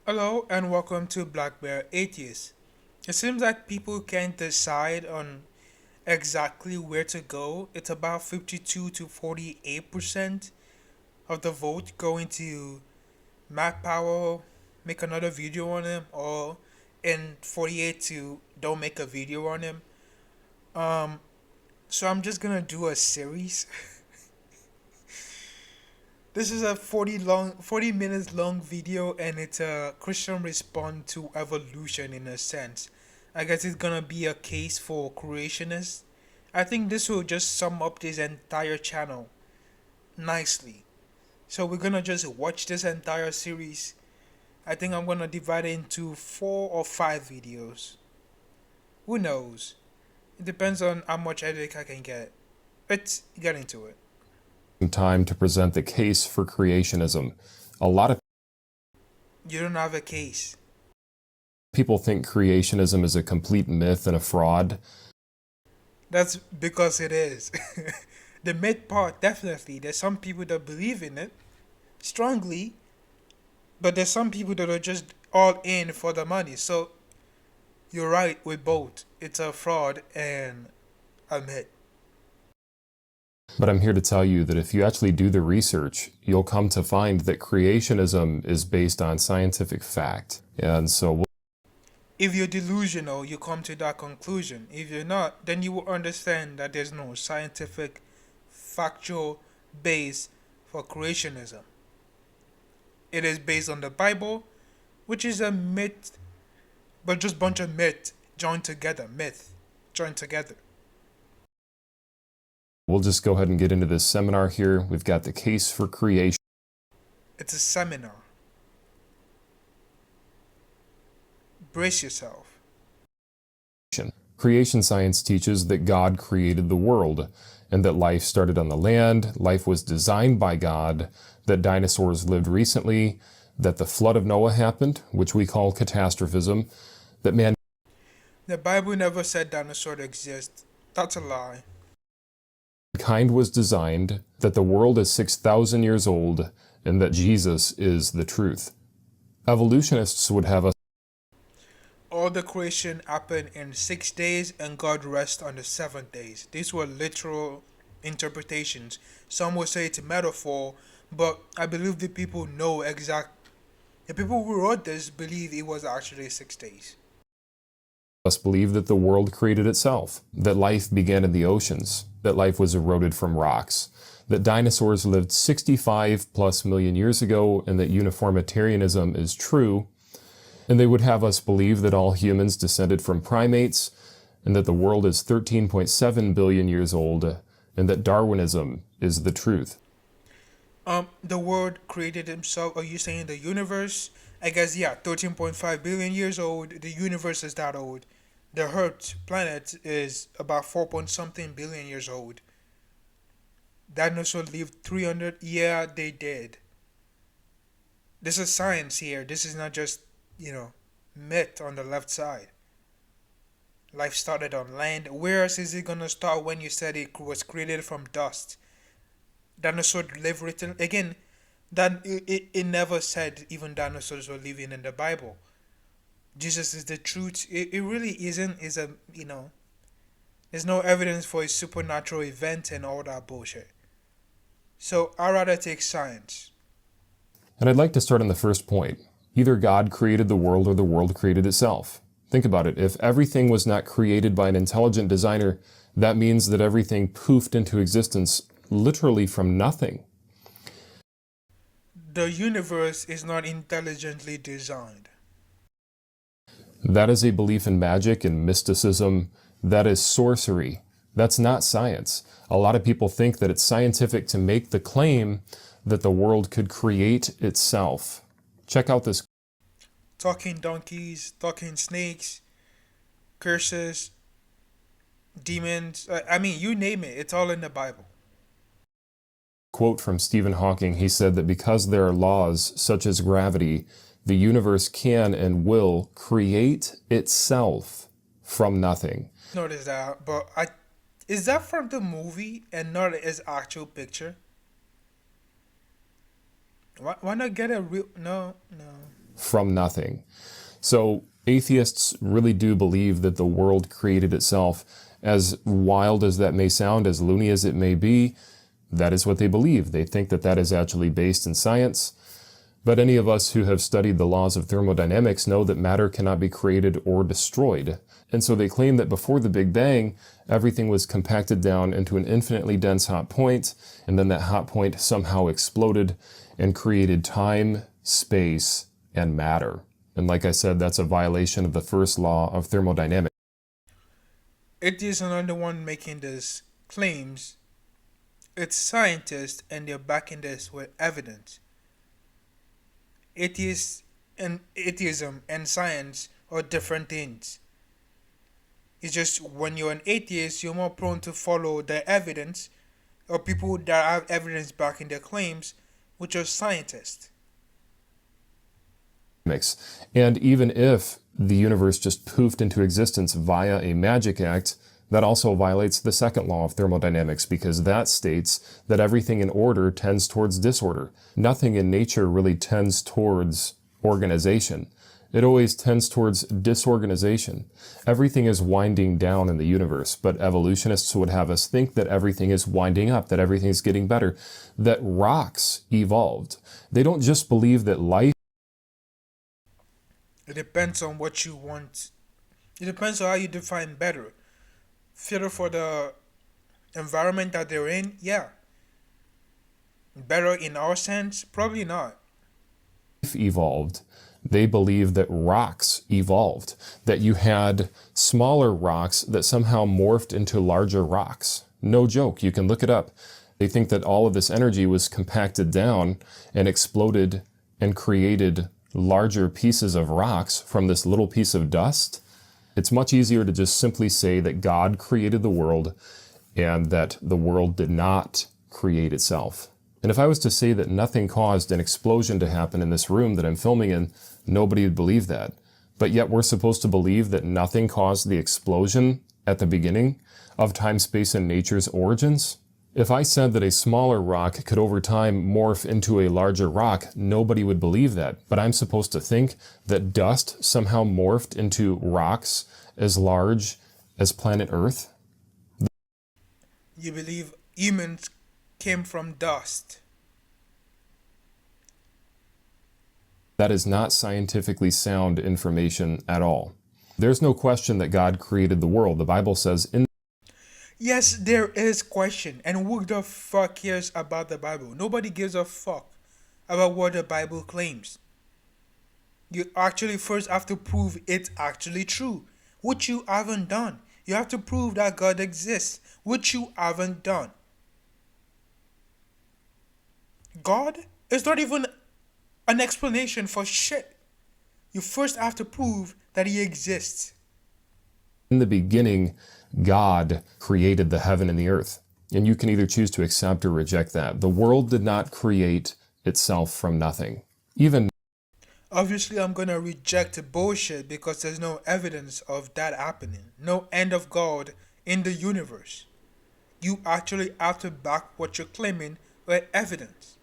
Hello and welcome to Black Bear Atheist. It seems like people can't decide on exactly where to go. It's about 52 to 48% of the vote going to Matt Powell, make another video on him, or in 48 to don't make a video on him. Um, so I'm just gonna do a series. This is a 40 minutes long video, and it's a Christian response to evolution in a sense. I guess it's gonna be a case for creationists. I think this will just sum up this entire channel nicely. So we're gonna just watch this entire series. I think I'm gonna divide it into 4 or 5 videos. Who knows? It depends on how much edit I can get. Let's get into it. Time to present the case for creationism. A lot of You don't have a case. people think creationism is a complete myth and a fraud. That's because it is. The myth part, definitely. There's some people that believe in it strongly, but there's some people that are just all in for the money. So you're right with both. It's a fraud and a myth. But I'm here to tell you that if you actually do the research, you'll come to find that creationism is based on scientific fact. And so If you're delusional, you come to that conclusion. If you're not, then you will understand that there's no scientific, factual base for creationism. It is based on the Bible, which is a myth, but just bunch of myth joined together. Myth joined together. we'll just go ahead and get into this seminar here. We've got the case for creation. It's a seminar. Brace yourself. Creation science teaches that God created the world, and that life started on the land, life was designed by God, that dinosaurs lived recently, that the flood of Noah happened, which we call catastrophism, that The Bible never said dinosaurs exist. That's a lie. mankind was designed, that the world is 6,000 years old, and that Jesus is the truth. Evolutionists would have us All the creation happened in 6 days and God rest on the 7th day. These were literal interpretations. Some will say it's a metaphor, but I believe the people know exact. The people who wrote this believe it was actually 6 days. believe that the world created itself, that life began in the oceans, that life was eroded from rocks, that dinosaurs lived 65 plus million years ago, and that uniformitarianism is true. And they would have us believe that all humans descended from primates, and that the world is 13.7 billion years old, and that Darwinism is the truth. The world created himself. Are you saying the universe? I guess yeah, 13.5 billion years old. The universe is that old. The Earth planet is about 4 point something billion years old. Dinosaurs lived 300. Yeah, they did. This is science here. This is not just, myth on the left side. Life started on land. Where else is it gonna start when you said it was created from dust? Dinosaurs live written again. That it never said even dinosaurs were living in the Bible. Jesus is the truth. It really isn't. Is a There's no evidence for a supernatural event and all that bullshit. So I rather take science. And I'd like to start on the first point. Either God created the world or the world created itself. Think about it. If everything was not created by an intelligent designer, that means that everything poofed into existence literally from nothing. The universe is not intelligently designed. That is a belief in magic and mysticism. That is sorcery. That's not science. A lot of people think that it's scientific to make the claim that the world could create itself. Check out this Talking donkeys, talking snakes, curses, demons. I mean, you name it. It's all in the Bible. quote from Stephen Hawking. He said that because there are laws such as gravity, the universe can and will create itself from nothing. Notice that, but is that from the movie and not his actual picture? Why not get a real? No, no. from nothing. So atheists really do believe that the world created itself. As wild as that may sound, as loony as it may be, that is what they believe. They think that that is actually based in science. But any of us who have studied the laws of thermodynamics know that matter cannot be created or destroyed. And so they claim that before the Big Bang, everything was compacted down into an infinitely dense hot point, and then that hot point somehow exploded and created time, space, and matter. And like I said, that's a violation of the first law of thermodynamics. Atheists are not the one making these claims. It's scientists, and they're backing this with evidence. Atheists and atheism and science are different things. It's just when you're an atheist, you're more prone to follow the evidence, or people that have evidence backing their claims, which are scientists. And even if the universe just poofed into existence via a magic act, that also violates the second law of thermodynamics, because that states that everything in order tends towards disorder. Nothing in nature really tends towards organization. It always tends towards disorganization. Everything is winding down in the universe, but evolutionists would have us think that everything is winding up, that everything is getting better, that rocks evolved. They don't just believe that life. It depends on what you want. It depends on how you define better. Fitter for the environment that they're in, yeah. Better in our sense, probably not. Evolved. They believe that rocks evolved, that you had smaller rocks that somehow morphed into larger rocks. No joke, you can look it up. They think that all of this energy was compacted down and exploded and created larger pieces of rocks from this little piece of dust. It's much easier to just simply say that God created the world and that the world did not create itself. And if I was to say that nothing caused an explosion to happen in this room that I'm filming in, nobody would believe that. But yet we're supposed to believe that nothing caused the explosion at the beginning of time, space, and nature's origins? If I said that a smaller rock could over time morph into a larger rock, nobody would believe that. But I'm supposed to think that dust somehow morphed into rocks as large as planet Earth? You believe humans came from dust. That is not scientifically sound information at all. There's no question that God created the world. The Bible says in. Yes, there is question. And who the fuck cares about the Bible? Nobody gives a fuck about what the Bible claims. You actually first have to prove it's actually true, which you haven't done. You have to prove that God exists, which you haven't done. God is not even an explanation for shit. You first have to prove that he exists. In the beginning, God created the heaven and the earth. And you can either choose to accept or reject that. The world did not create itself from nothing. Even. Obviously, I'm gonna reject bullshit because there's no evidence of that happening. No end of God in the universe. You actually have to back what you're claiming with evidence.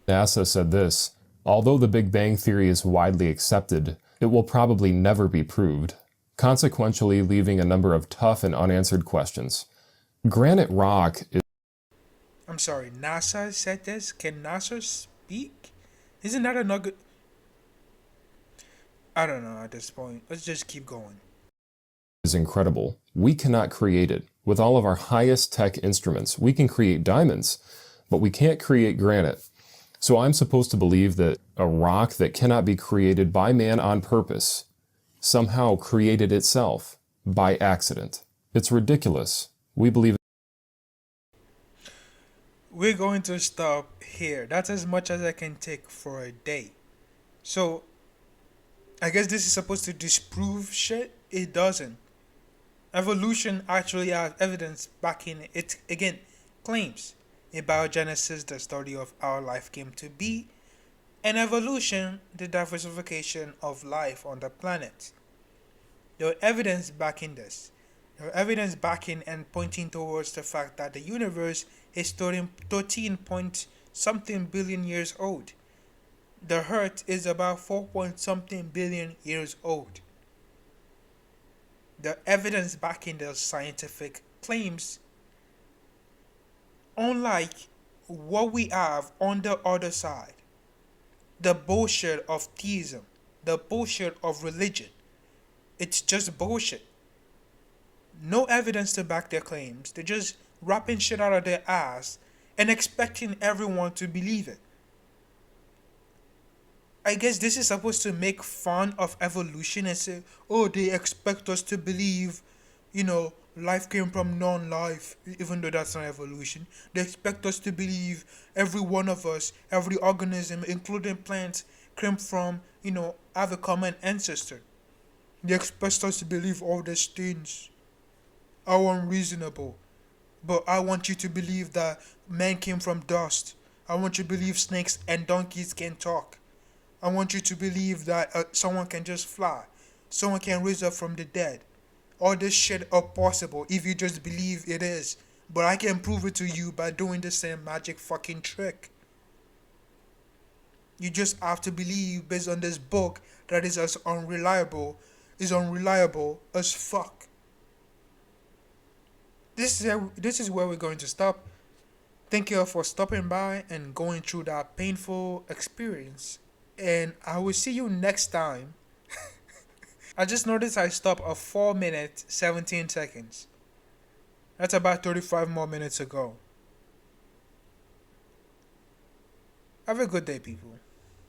NASA said this: although the Big Bang theory is widely accepted, it will probably never be proved, consequentially leaving a number of tough and unanswered questions. Granite rock is. I'm sorry, NASA said this? Can NASA speak? Isn't that another... I don't know at this point. Let's just keep going. Is incredible. We cannot create it. With all of our highest tech instruments, we can create diamonds, but we can't create granite. So I'm supposed to believe that a rock that cannot be created by man on purpose somehow created itself by accident. It's ridiculous. We believe. We're going to stop here. That's as much as I can take for a day. So, I guess this is supposed to disprove shit? It doesn't. Evolution actually has evidence backing it, again, claims. Abiogenesis, the study of how life came to be, and evolution, the diversification of life on the planet. There are evidence backing this. There are evidence backing and pointing towards the fact that the universe is 13 point something billion years old. The Earth is about 4 point something billion years old. The evidence backing the scientific claims, unlike what we have on the other side, the bullshit of theism, the bullshit of religion. It's just bullshit. No evidence to back their claims. They're just rapping shit out of their ass and expecting everyone to believe it. I guess this is supposed to make fun of evolution and say, oh, they expect us to believe, life came from non life, even though that's not evolution. They expect us to believe every one of us, every organism, including plants, came from, have a common ancestor. They expect us to believe all these things are unreasonable. But I want you to believe that man came from dust. I want you to believe snakes and donkeys can talk. I want you to believe that someone can just fly. Someone can raise up from the dead. All this shit are possible if you just believe it is. But I can prove it to you by doing the same magic fucking trick. You just have to believe based on this book that is unreliable as fuck. This is where we're going to stop. Thank you all for stopping by and going through that painful experience. And I will see you next time. I just noticed I stopped at 4 minutes 17 seconds. That's about 35 more minutes ago. Have a good day, people.